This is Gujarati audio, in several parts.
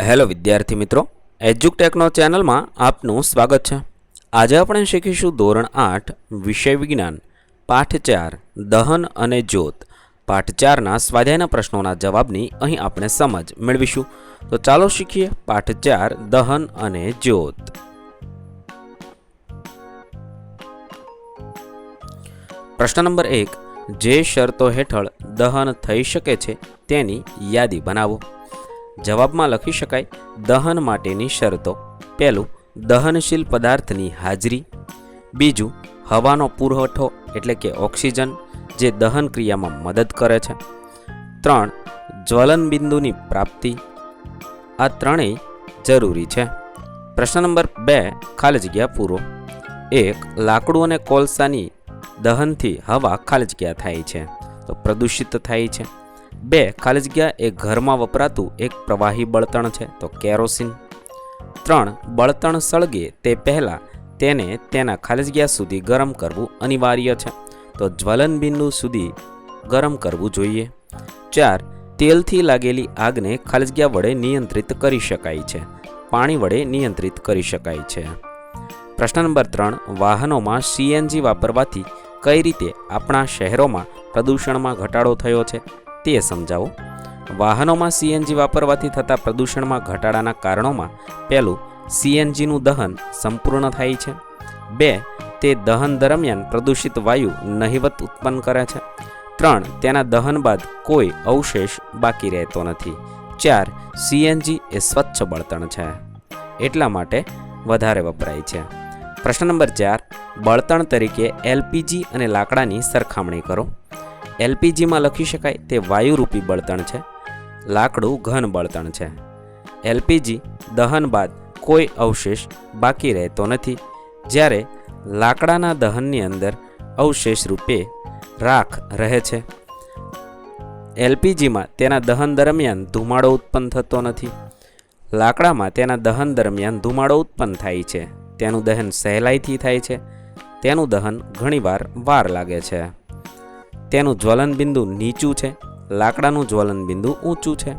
હેલો વિદ્યાર્થી મિત્રો, એજ્યુકટેકનો ચેનલમાં આપનું સ્વાગત છે। આજે આપણે શીખીશું ધોરણ 8 વિષય વિજ્ઞાન પાઠ 4 દહન અને જ્યોત। પાઠ 4ના સ્વાધ્યાયના પ્રશ્નોના જવાબની અહીં આપણે સમજ મેળવીશું। તો ચાલો શીખીએ પાઠ 4 દહન અને જ્યોત। પ્રશ્ન નંબર 1, જે શરતો હેઠળ દહન થઈ શકે છે તેની યાદી બનાવો। જવાબમાં લખી શકાય દહન માટેની શરતો। પહેલું, દહનશીલ પદાર્થની હાજરી। બીજું, હવાનો પુરવઠો એટલે કે ઓક્સિજન જે દહન ક્રિયામાં મદદ કરે છે। 3, જ્વલન બિંદુની પ્રાપ્તિ। આ ત્રણેય જરૂરી છે। પ્રશ્ન નંબર 2, ખાલી જગ્યા પૂરો। 1, લાકડું અને કોલસાની દહનથી હવા ખાલી જગ્યા થાય છે તો પ્રદૂષિત થાય છે। 2, ખાલી જગ્યા એ ઘરમાં વપરાતું એક પ્રવાહી બળતણ છે તો કેરોસીન। 3, બળતણ સળગે તે પહેલાં તેને તેના ખાલી જગ્યા સુધી ગરમ કરવું અનિવાર્ય છે તો જ્વલન બિંદુ સુધી ગરમ કરવું જોઈએ। 4, તેલથી લાગેલી આગને ખાલી જગ્યા વડે નિયંત્રિત કરી શકાય છે, પાણી વડે નિયંત્રિત કરી શકાય છે। પ્રશ્ન નંબર 3, વાહનોમાં સીએનજી વાપરવાથી કઈ રીતે આપણા શહેરોમાં પ્રદૂષણમાં ઘટાડો થયો છે તે સમજાવો। વાહનોમાં સીએનજી વાપરવાથી થતા પ્રદૂષણમાં ઘટાડાના કારણોમાં પહેલું, સીએનજીનું દહન સંપૂર્ણ થાય છે। 2, તે દહન દરમિયાન પ્રદૂષિત વાયુ નહિવત ઉત્પન્ન કરે છે। 3, તેના દહન બાદ કોઈ અવશેષ બાકી રહેતો નથી। 4, સીએનજી એ સ્વચ્છ બળતણ છે એટલા માટે વધારે વપરાય છે। પ્રશ્ન નંબર 4, બળતણ તરીકે એલપીજી અને લાકડાની સરખામણી કરો। એલપીજીમાં લખી શકાય તે વાયુરૂપી બળતણ છે, લાકડું ઘન બળતણ છે। એલપીજી દહન બાદ કોઈ અવશેષ બાકી રહેતો નથી, જ્યારે લાકડાના દહનની અંદર અવશેષ રૂપે રાખ રહે છે। એલપીજીમાં તેના દહન દરમિયાન ધુમાડો ઉત્પન્ન થતો નથી, લાકડામાં તેના દહન દરમિયાન ધુમાડો ઉત્પન્ન થાય છે। તેનું દહન સહેલાઈથી થાય છે, તેનું દહન ઘણીવાર વાર લાગે છે। તેનું જ્વલન બિંદુ નીચું છે, લાકડાનું જ્વલન બિંદુ ઊંચું છે।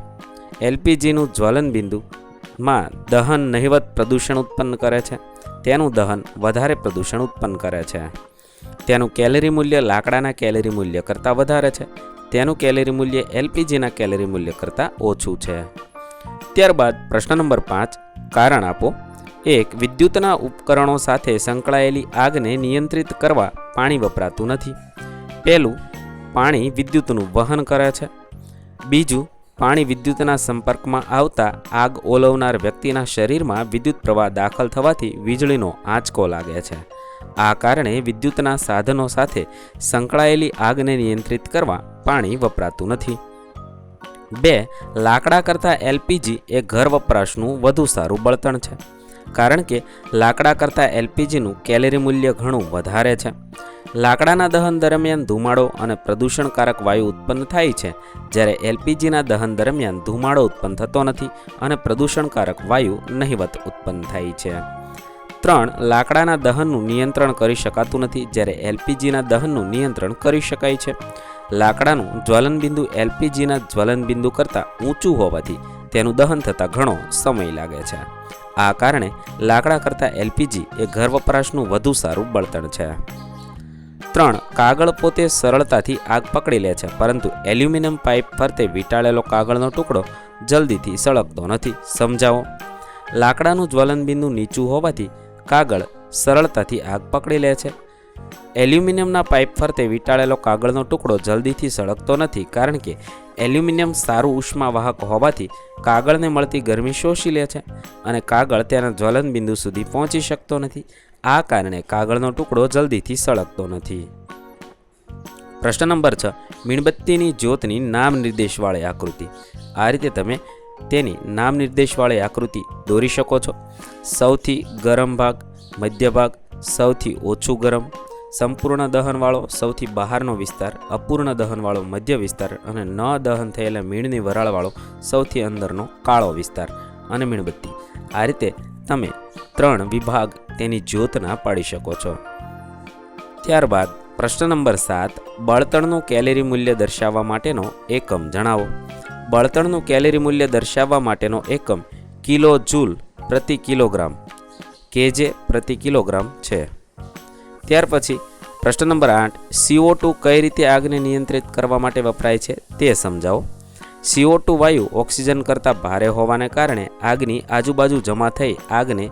એલપીજીનું જ્વલન બિંદુમાં દહન નહિવત પ્રદૂષણ ઉત્પન્ન કરે છે, તેનું દહન વધારે પ્રદૂષણ ઉત્પન્ન કરે છે। તેનું કેલરી મૂલ્ય લાકડાના કેલરી મૂલ્ય કરતાં વધારે છે, તેનું કેલરી મૂલ્ય એલપીજીના કેલરી મૂલ્ય કરતાં ઓછું છે। ત્યારબાદ પ્રશ્ન નંબર 5, કારણ આપો। 1, વિદ્યુતના ઉપકરણો સાથે સંકળાયેલી આગને નિયંત્રિત કરવા પાણી વપરાતું નથી। પહેલું, પાણી વિદ્યુતનું વહન કરે છે। બીજું, પાણી વિદ્યુતના સંપર્કમાં આવતા આગ ઓલવનાર વ્યક્તિના શરીરમાં વિદ્યુત પ્રવાહ દાખલ થવાથી વીજળીનો આંચકો લાગે છે। આ કારણે વિદ્યુતના સાધનો સાથે સંકળાયેલી આગને નિયંત્રિત કરવા પાણી વપરાતું નથી। 2, લાકડા કરતાં એલપીજી એ ઘર વપરાશનું વધુ સારું બળતણ છે, કારણ કે લાકડા કરતાં એલપીજીનું કેલરી મૂલ્ય ઘણું વધારે છે। લાકડાના દહન દરમિયાન ધુમાડો અને પ્રદૂષણકારક વાયુ ઉત્પન્ન થાય છે, જ્યારે એલપીજીના દહન દરમિયાન ધુમાડો ઉત્પન્ન થતો નથી અને પ્રદૂષણકારક વાયુ નહિવત ઉત્પન્ન થાય છે। 3, લાકડાના દહનનું નિયંત્રણ કરી શકાતું નથી, જ્યારે એલપીજીના દહનનું નિયંત્રણ કરી શકાય છે। લાકડાનું જ્વલન બિંદુ એલપીજીના જ્વલન બિંદુ કરતાં ઊંચું હોવાથી તેનું દહન થતાં ઘણો સમય લાગે છે। આ કારણે લાકડા કરતાં એલપીજી એ ઘર વપરાશનું વધુ સારું બળતણ છે। 3, કાગળ પોતે સરળતાથી આગ પકડી લે છે, પરંતુ એલ્યુમિનિયમ પાઇપ ફરતે વીંટાળેલો કાગળનો ટુકડો જલ્દીથી સળગતો નથી। સમજાવો। લાકડાનું જ્વલન બિંદુ નીચું હોવાથી કાગળ સરળતાથી આગ પકડી લે છે। એલ્યુમિનિયમના પાઇપ ફરતે વીંટાળેલો કાગળનો ટુકડો જલ્દીથી સળગતો નથી, કારણ કે એલ્યુમિનિયમ સારું ઉષ્માવાહક હોવાથી કાગળને મળતી ગરમી શોષી લે છે અને કાગળ તેના જ્વલન બિંદુ સુધી પહોંચી શકતો નથી। આ કારણે કાગળનો ટુકડો જલ્દીથી સળગતો નથી। પ્રશ્ન નંબર 6, મીણબત્તીની જ્યોતની નામ નિર્દેશવાળી આકૃતિ। આ રીતે તમે તેની નામ નિર્દેશવાળી આકૃતિ દોરી શકો છો। સૌથી ગરમ ભાગ, મધ્ય ભાગ, સૌથી ઓછું ગરમ, સંપૂર્ણ દહનવાળો સૌથી બહારનો વિસ્તાર, અપૂર્ણ દહનવાળો મધ્ય વિસ્તાર અને ન દહન થયેલા મીણની વરાળવાળો સૌથી અંદરનો કાળો વિસ્તાર અને મીણબત્તી। આ રીતે તમે 3 વિભાગ તેની જ્યોતના પાડી શકો છો। ત્યારબાદ પ્રશ્ન નંબર 7, બળતણનું કેલરી મૂલ્ય દર્શાવવા માટેનો એકમ જણાવો। બળતણનું કેલરી મૂલ્ય દર્શાવવા માટેનો એકમ કિલો જૂલ પ્રતિ કિલોગ્રામ કેજે પ્રતિ કિલોગ્રામ છે. ત્યાર પછી પ્રશ્ન નંબર 8, CO2 કઈ રીતે આગને નિયંત્રિત કરવા માટે વપરાય છે તે સમજાવો. CO2 વાયુ ઓક્સિજન કરતાં ભારે હોવાને કારણે આગની આજુબાજુ જમા થઈ આગને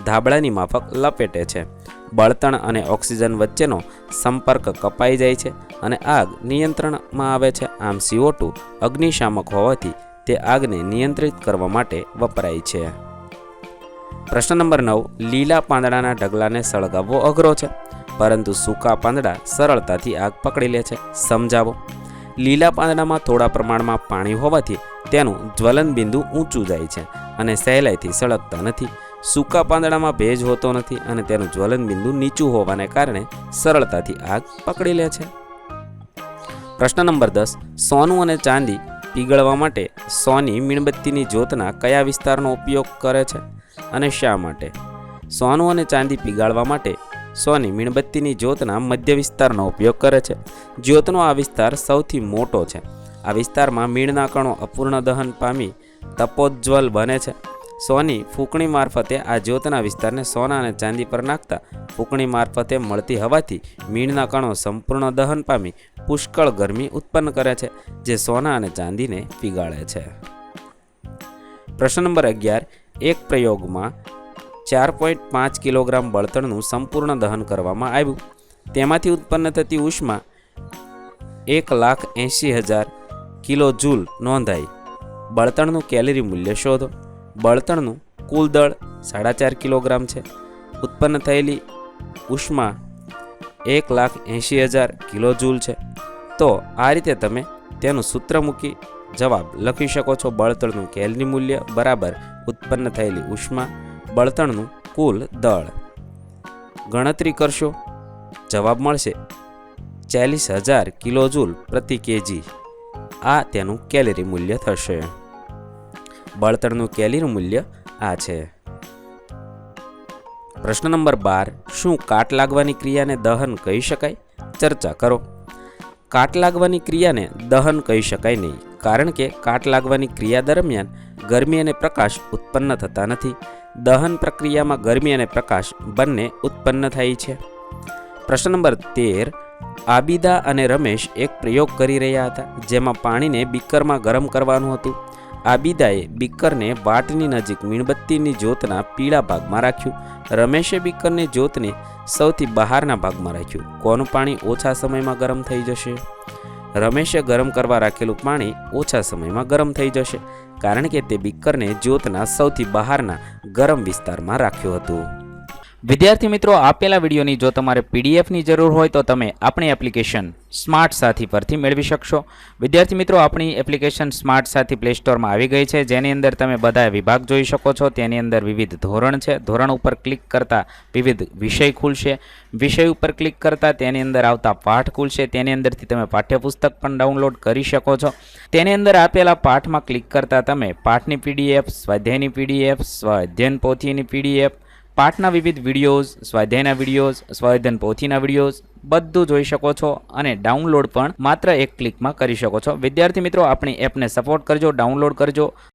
ધાબળાની માફક લપેટે છે. બળતણ અને ઓક્સિજન વચ્ચેનો સંપર્ક કપાઈ જાય છે અને આગ નિયંત્રણમાં આવે છે. આમ CO2 અગ્નિશામક હોવાથી તે આગને નિયંત્રિત કરવા માટે વપરાય છે. પ્રશ્ન નંબર 9, લીલા પાંદડાના ઢગલાને સળગાવવો અઘરો છે, પરંતુ સૂકા પાંદડા સરળતાથી આગ પકડી લે છે. સમજાવો. લીલા પાંદડામાં થોડા પ્રમાણમાં પાણી હોવાથી તેનું જ્વલન બિંદુ ઊંચું જાય છે અને સહેલાઈથી સળગતા નથી. સૂકા પાંદડામાં ભેજ હોતો નથી અને તેનું જ્વલન બિંદુ નીચું હોવાને કારણે સરળતાથી આગ પકડી લે છે. પ્રશ્ન નંબર 10, સોનું અને ચાંદી પીગળવા માટે સોની મીણબત્તીની જ્યોતના કયા વિસ્તારનો ઉપયોગ કરે છે અને શા માટે? સોનું અને ચાંદી પીગાળવા માટે સોની મીણબત્તીની જ્યોતના મધ્ય વિસ્તારનો ઉપયોગ કરે છે. જ્યોતનો આ વિસ્તાર સૌથી મોટો છે. આ વિસ્તારમાં મીણના કણો અપૂર્ણ દહન પામી તપોજ્જવલ બને છે. સોની ફૂંકણી મારફતે આ જ્યોતના વિસ્તારને સોના અને ચાંદી પર નાખતા ફૂંકણી મારફતે મળતી હવાથી મીણના કણો સંપૂર્ણ દહન પામી પુષ્કળ ગરમી ઉત્પન્ન કરે છે, જે સોના અને ચાંદીને પીગાળે છે. પ્રશ્ન નંબર 11, એક પ્રયોગમાં 4.5 કિલોગ્રામ બળતણનું સંપૂર્ણ દહન કરવામાં આવ્યું. તેમાંથી ઉત્પન્ન થતી ઉષ્મા 1,80,000 કિલો જૂલ નોંધાઈ. બળતણનું કેલરી મૂલ્ય શોધો. બળતણનું કુલ દળ 4.5 કિલોગ્રામ છે. ઉત્પન્ન થયેલી ઉષ્મા 1,80,000 કિલો જૂલ છે. તો આ રીતે તમે તેનું સૂત્ર મૂકી જવાબ લખી શકો છો. બળતણનું કેલરી મૂલ્ય બરાબર ઉત્પન્ન થયેલી ઉષ્મા બળતણનું કુલ દળ. ગણતરી કરશો, જવાબ મળશે 40,000 કિલો જૂલ પ્રતિ કેજી. આ તેનું કેલરી મૂલ્ય થશે. બળતણનું કેલરી મૂલ્ય આ છે. પ્રશ્ન નંબર 12, શું કાટ લાગવાની ક્રિયાને દહન કહી શકાય? ચર્ચા કરો. કાટ લાગવાની ક્રિયાને દહન કહી શકાય નહીં, કારણ કે કાટ લાગવાની ક્રિયા દરમિયાન ગરમી અને પ્રકાશ ઉત્પન્ન થતા નથી. દહન પ્રક્રિયામાં ગરમી અને પ્રકાશ બંને ઉત્પન્ન થાય છે. પ્રશ્ન નંબર 13, આબિદા અને રમેશ એક પ્રયોગ કરી રહ્યા હતા, જેમાં પાણીને બીકરમાં ગરમ કરવાનું હતું. આબિદાએ બીકરને વાટની નજીક મીણબત્તીની જ્યોતના પીળા ભાગમાં રાખ્યું. રમેશે બીકરની જ્યોતને સૌથી બહારના ભાગમાં રાખ્યું. કોનું પાણી ઓછા સમયમાં ગરમ થઈ જશે? રમેશે ગરમ કરવા રાખેલું પાણી ઓછા સમયમાં ગરમ થઈ જશે, કારણ કે તે બીકરને જ્યોતના સૌથી બહારના ગરમ વિસ્તારમાં રાખ્યું હતું. વિદ્યાર્થી મિત્રો, આપેલા વિડીયોની જો તમારે પીડીએફની જરૂર હોય તો તમે આપણી એપ્લિકેશન સ્માર્ટ સાથી પરથી મેળવી શકશો. વિદ્યાર્થી મિત્રો, આપણી એપ્લિકેશન સ્માર્ટ સાથી પ્લે સ્ટોરમાં આવી ગઈ છે, જેની અંદર તમે બધા વિભાગ જોઈ શકો છો. તેની અંદર વિવિધ ધોરણ છે. ધોરણ ઉપર ક્લિક કરતાં વિવિધ વિષય ખુલશે. વિષય ઉપર ક્લિક કરતાં તેની અંદર આવતા પાઠ ખુલશે. તેની અંદરથી તમે પાઠ્યપુસ્તક પણ ડાઉનલોડ કરી શકો છો. તેની અંદર આપેલા પાઠમાં ક્લિક કરતાં તમે પાઠની પીડીએફ, સ્વાધ્યાયની પીડીએફ, સ્વાધ્યાયન પોથીની પીડીએફ, પાઠના વિવિધ વિડીયોઝ, સ્વાધ્યાયના વિડીયોઝ, સ્વાધ્યાયન પોથીના વિડીયોઝ બધું જોઈ શકો છો અને ડાઉનલોડ પણ માત્ર એક ક્લિકમાં કરી શકો છો. વિદ્યાર્થી મિત્રો, આપણી એપને સપોર્ટ કરજો, ડાઉનલોડ કરજો.